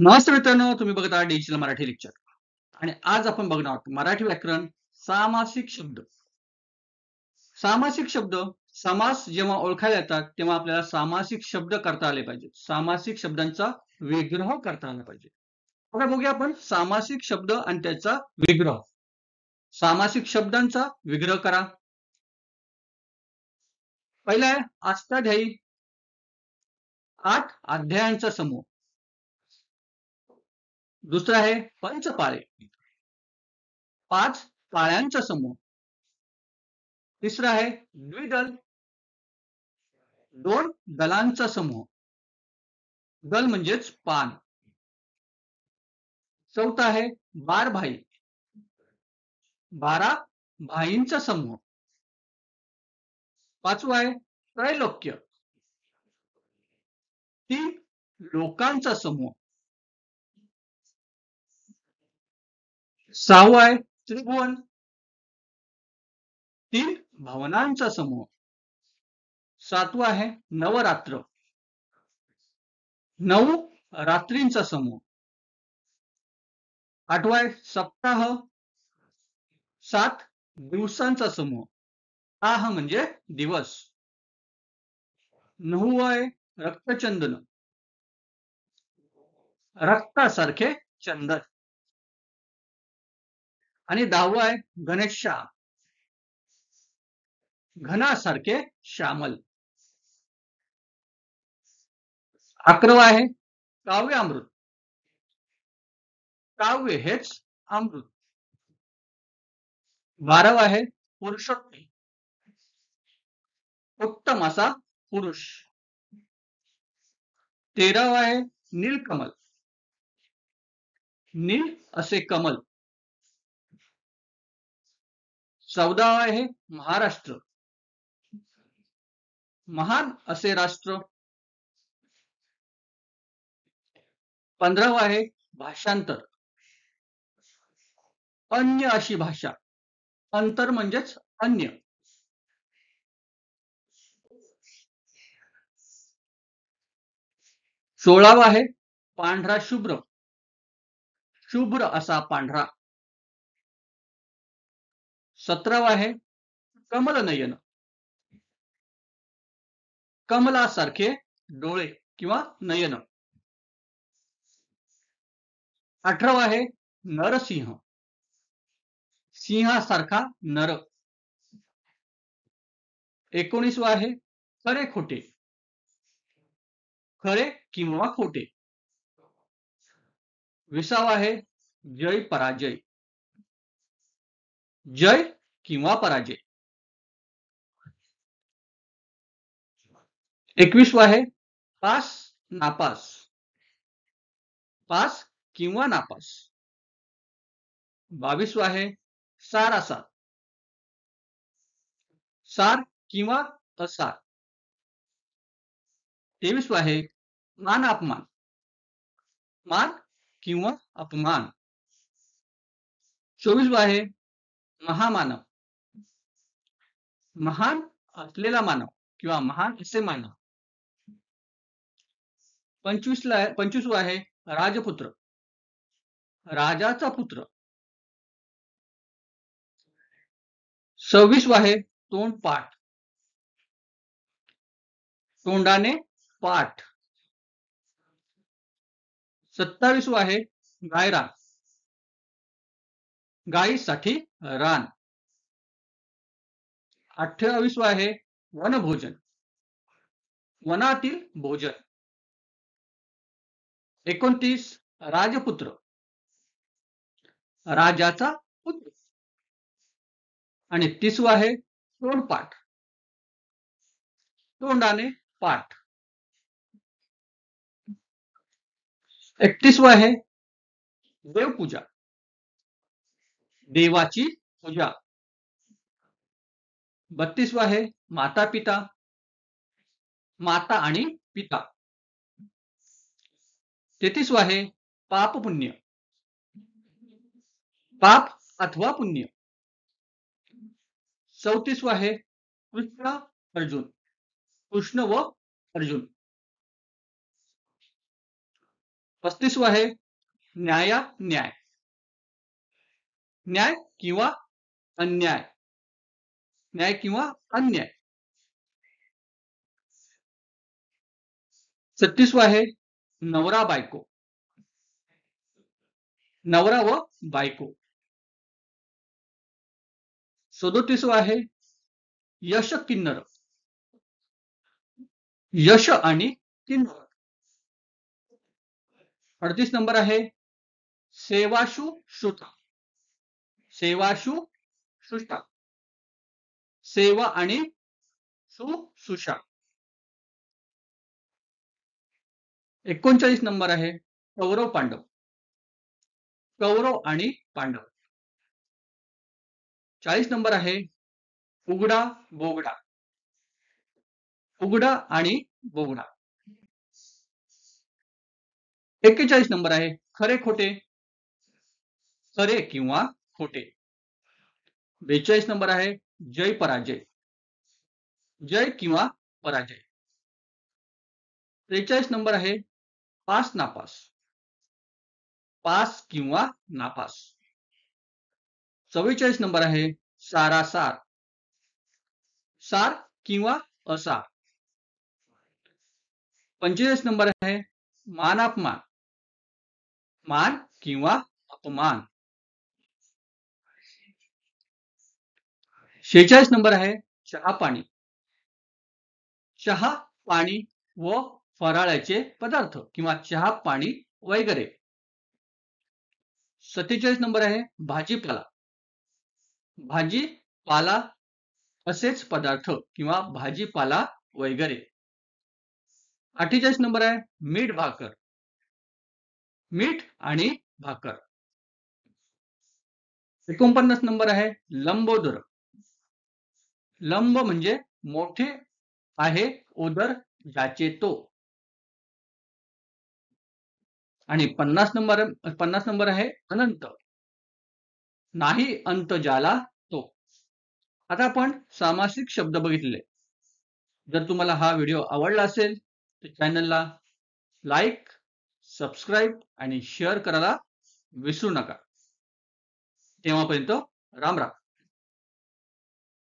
नमस्ते मित्रांनो, तुम्ही बघत आहात डिजिटल मराठी लेक्चर आणि आज आपण बघणार आहोत मराठी व्याकरण सामासिक शब्द. सामासिक शब्द समास जेव्हा ओळखायला येतात तेव्हा आपल्याला सामासिक शब्द करता आले पाहिजेत. सामासिक शब्दांचा विग्रह करता आला पाहिजे. आता बघूया आपण सामासिक शब्द आणि त्याचा विग्रह. सामासिक शब्दांचा विग्रह करा. पहिला आहे अष्टाध्यायी, 8 अध्यायांचा समूह. दुसरा आहे पंचपाळे, 5 पाळ्यांचा समूह. तिसरा आहे द्विदल, 2 दलांचा समूह. दल म्हणजेच पान. चौथा आहे बारभाई, 12 भाईंचा समूह. पाचवा आहे त्रैलोक्य, 3 लोकांचा समूह. सहावा आहे त्रिभुवन, 3 भवनांचा समूह. सातवा आहे नवरात्र, 9 रात्रींचा समूह. आठवा आहे सप्ताह, 7 दिवसांचा समूह. आह म्हणजे दिवस. नववा आहे रक्तचंदन, रक्तासारखे चंदन. आणि 10वा आहे गणेशा, घनासारखे श्यामल. 11वा आहे काव्य अमृत, काव्य हेच अमृत. 12वा आहे पुरुषोत्तम, उत्तम असा पुरुष. 13वा आहे नीलकमल, नील असे कमल. 14वा आहे महाराष्ट्र, महान असे राष्ट्र. 15वा आहे भाषांतर, अन्य अशी भाषा. अंतर म्हणजेच अन्य. 16वा आहे पांढरा शुभ्र, शुभ्र असा पांढरा. 17वा आहे कमलनयन, कमलासारखे डोळे किंवा नयन. 18वा आहे नरसिंह, सिंहासारखा नर. 19वा आहे खरे खोटे, खरे किंवा खोटे. 20वा आहे जय पराजय, जय किंवा पराजय. 21वा आहे पास नापास, पास किंवा नापास. 22वा आहे सारासार, सार किंवा असार. 23वा आहे मान अपमान, मान किंवा अपमान. 24वा आहे महामानव, महान असलेला मानव किंवा महान असे मानव. 25वा आहे राजपुत्र, राजाचा पुत्र. 26वा आहे तोंडपाठ, तोंडाने पाठ. 27वा आहे गायरान, गायीसाठी रान. 28वा आहे वनभोजन, वनातील भोजन. 29 राजपुत्र, राजाचा पुत्र. आणि 30वा आहे तोंडपाठ, तोंडाने पाठ. 31वा आहे देवपूजा, देवाची पूजा. 32वा आहे माता पिता, माता आणि पिता. 33वा आहे पाप पुण्य, पाप अथवा पुण्य. 34वा आहे कृष्ण अर्जुन, कृष्ण व अर्जुन. 35 आहे न्याय न्याय किंवा अन्याय, न्याय किंवा अन्याय. 36 आहे नवरा बायको, नवरा व बायको. 37 आहे यश किन्नर, यश आणि किन्नर. 38 नंबर आहे सेवाशु श्रुता, सेवाशु श्रुता, सेवा आणि सुशा. 39 नंबर आहे कौरव पांडव, कौरव आणि पांडव. 40 नंबर आहे उघडा बोगडा, उघडा आणि बोगडा. 41 नंबर आहे खरे खोटे, खरे किंवा खोटे. 42 नंबर आहे जय पराजय, जय किंवा पराजय. 43 नंबर आहे पास नापास, पास किंवा नापास. 44 नंबर आहे सारासार, सार किंवा असार. 45 नंबर आहे मान अपमान, मान किंवा अपमान. 46 नंबर आहे चहा पाणी, चहा पाणी व फराळाचे पदार्थ किंवा चहा पाणी वगैरे. 47 नंबर आहे भाजीपाला, भाजीपाला असेच पदार्थ किंवा भाजीपाला वगैरे. 48 नंबर आहे मीठ भाकर, मीठ आणि भाकर. 49 नंबर आहे लंबोदर, लंब म्हणजे मोठे आहे उदर ज्याचे तो. आणि 50 नंबर आहे अनंत, नाही अंत ज्याला तो. आता आपण सामासिक शब्द बघितले. जर तुम्हाला हा व्हिडिओ आवडला असेल तर चॅनलला लाईक, सबस्क्राईब आणि शेअर करायला विसरू नका. तेव्हापर्यंत राम राम.